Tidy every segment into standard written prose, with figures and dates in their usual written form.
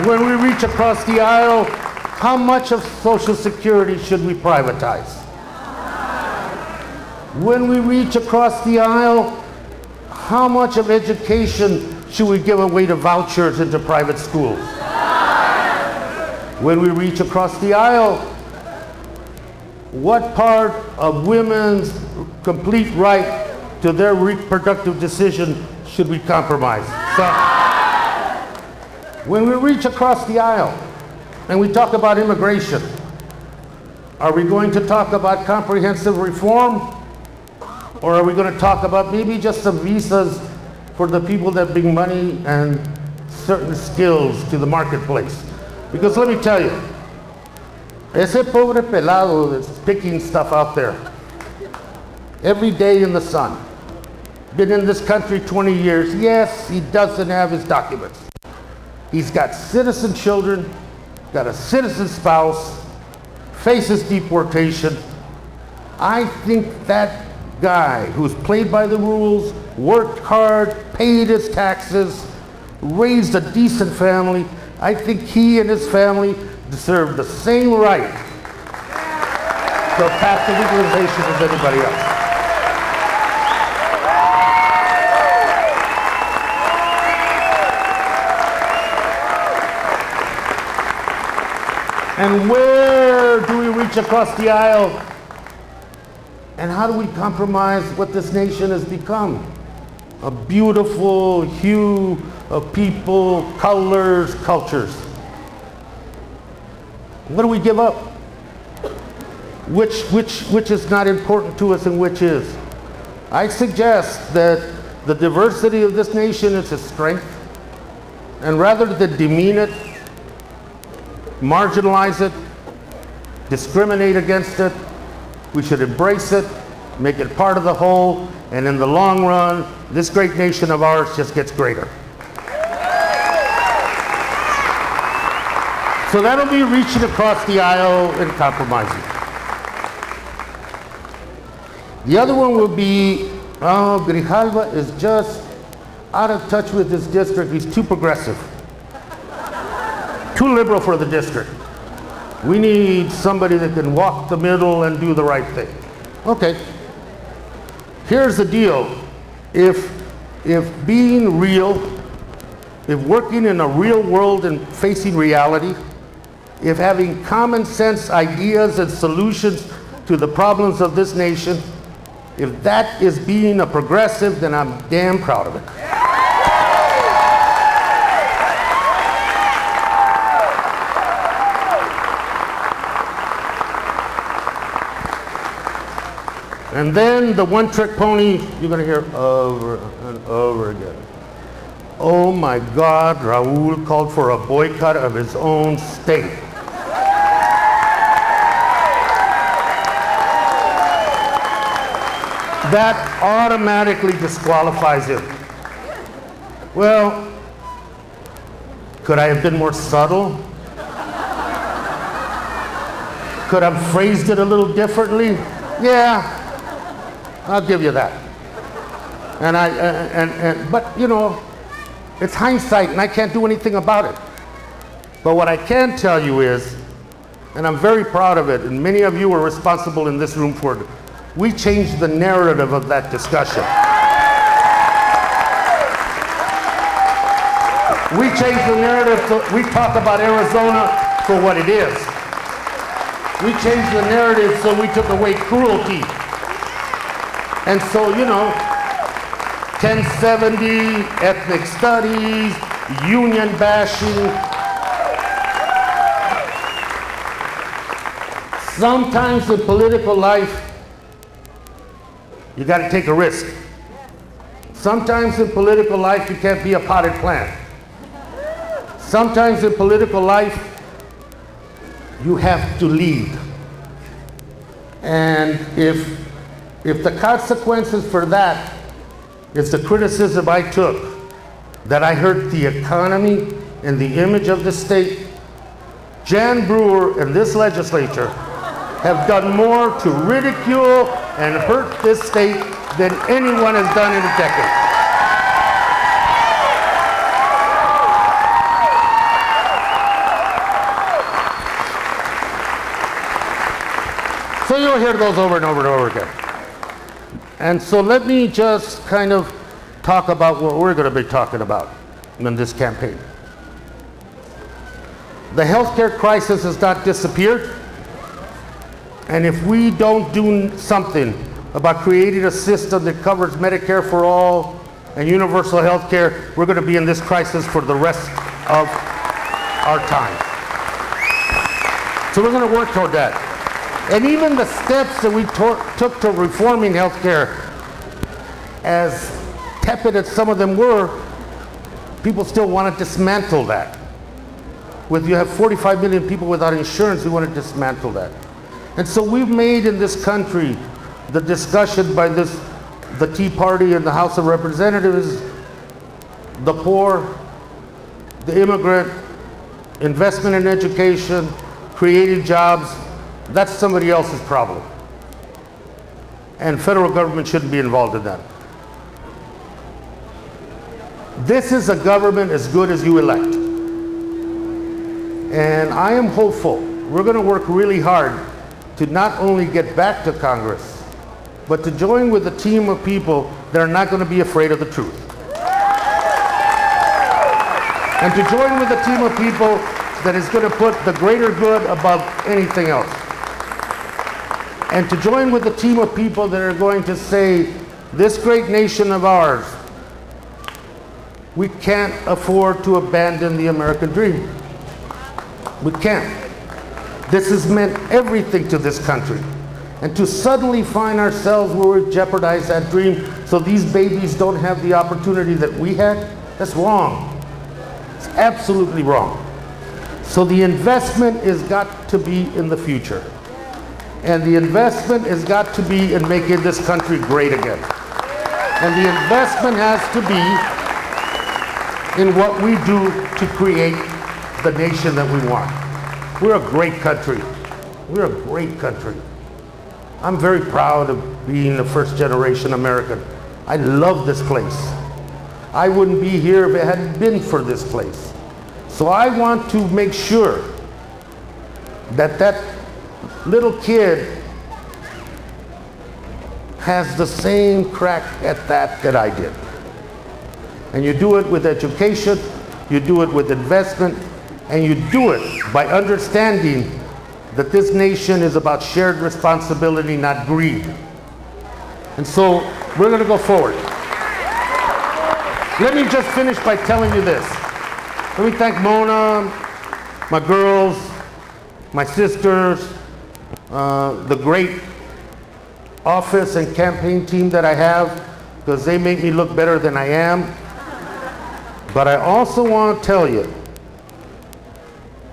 When we reach across the aisle, how much of Social Security should we privatize? When we reach across the aisle, how much of education should we give away to vouchers into private schools? When we reach across the aisle, what part of women's complete right to their reproductive decision should we compromise? So, when we reach across the aisle and we talk about immigration, are we going to talk about comprehensive reform? Or are we going to talk about maybe just some visas for the people that bring money and certain skills to the marketplace? Because let me tell you, ese pobre pelado that's picking stuff out there every day in the sun, been in this country 20 years, yes, he doesn't have his documents. He's got citizen children, got a citizen spouse, faces deportation. I think that guy who's played by the rules, worked hard, paid his taxes, raised a decent family, I think he and his family deserve the same right to a path to legalization as anybody else. And where do we reach across the aisle? And how do we compromise what this nation has become? A beautiful hue of people, colors, cultures. What do we give up? Which is not important to us and which is? I suggest that the diversity of this nation is a strength, and rather than demean it, marginalize it, discriminate against it, we should embrace it, make it part of the whole, and in the long run, this great nation of ours just gets greater. So that'll be reaching across the aisle and compromising. The other one will be, oh, Grijalva is just out of touch with his district. He's too progressive. Too liberal for the district. We need somebody that can walk the middle and do the right thing. Okay. Here's the deal. If being real, if working in a real world and facing reality, if having common sense ideas and solutions to the problems of this nation, if that is being a progressive, then I'm damn proud of it. And then the one-trick pony, you're going to hear over and over again. Oh my God, Raúl called for a boycott of his own state. That automatically disqualifies him. Well, could I have been more subtle? Could I have phrased it a little differently? Yeah. I'll give you that. But you know, it's hindsight and I can't do anything about it. But what I can tell you is, and I'm very proud of it, and many of you were responsible in this room for it, we changed the narrative of that discussion. We changed the narrative, we talk about Arizona for what it is. We changed the narrative so we took away cruelty. And so, you know, 1070, ethnic studies, union bashing. Sometimes in political life, you got to take a risk. Sometimes in political life, you can't be a potted plant. Sometimes in political life, you have to lead. And if the consequences for that is the criticism I took, that I hurt the economy and the image of the state, Jan Brewer and this legislature have done more to ridicule and hurt this state than anyone has done in a decade. So you'll hear those over and over and over again. And so let me just kind of talk about what we're going to be talking about in this campaign. The healthcare crisis has not disappeared. And if we don't do something about creating a system that covers Medicare for all and universal health care, we're going to be in this crisis for the rest of our time. So we're going to work toward that. And even the steps that we took to reforming health care, as tepid as some of them were, people still want to dismantle that. With you have 45 million people without insurance, we want to dismantle that. And so we've made in this country the discussion by the Tea Party in the House of Representatives, the poor, the immigrant, investment in education, creating jobs, that's somebody else's problem. And federal government shouldn't be involved in that. This is a government as good as you elect. And I am hopeful. We're going to work really hard to not only get back to Congress, but to join with a team of people that are not going to be afraid of the truth. And to join with a team of people that is going to put the greater good above anything else. And to join with a team of people that are going to say, this great nation of ours, we can't afford to abandon the American dream. We can't. This has meant everything to this country. And to suddenly find ourselves where we jeopardize that dream so these babies don't have the opportunity that we had, that's wrong. It's absolutely wrong. So the investment has got to be in the future. And the investment has got to be in making this country great again. And the investment has to be in what we do to create the nation that we want. We're a great country. We're a great country. I'm very proud of being a first-generation American. I love this place. I wouldn't be here if it hadn't been for this place. So I want to make sure that that little kid has the same crack at that I did. And you do it with education, you do it with investment, and you do it by understanding that this nation is about shared responsibility, not greed. And so we're going to go forward. Let me just finish by telling you this. Let me thank Mona, my girls, my sisters, the great office and campaign team that I have, because they make me look better than I am. But I also want to tell you,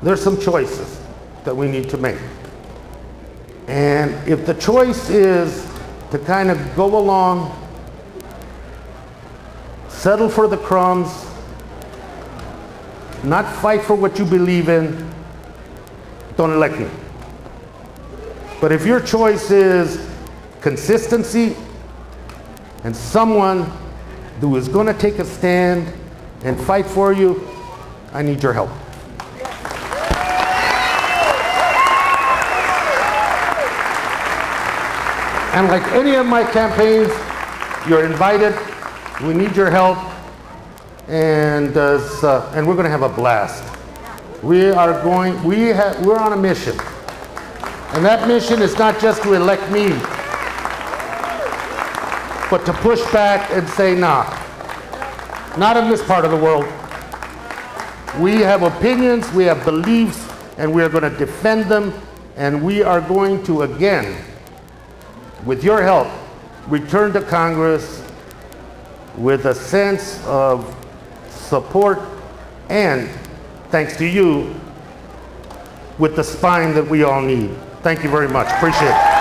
there's some choices that we need to make. And if the choice is to kind of go along, settle for the crumbs, not fight for what you believe in, don't elect me. But if your choice is consistency and someone who is going to take a stand and fight for you, I need your help. And like any of my campaigns, you're invited. We need your help, and we're going to have a blast. We're on a mission, and that mission is not just to elect me, but to push back and say, nah, not in this part of the world. We have opinions, we have beliefs, and we are going to defend them, and we are going to, again, with your help, return to Congress with a sense of support and, thanks to you, with the spine that we all need. Thank you very much. Appreciate it.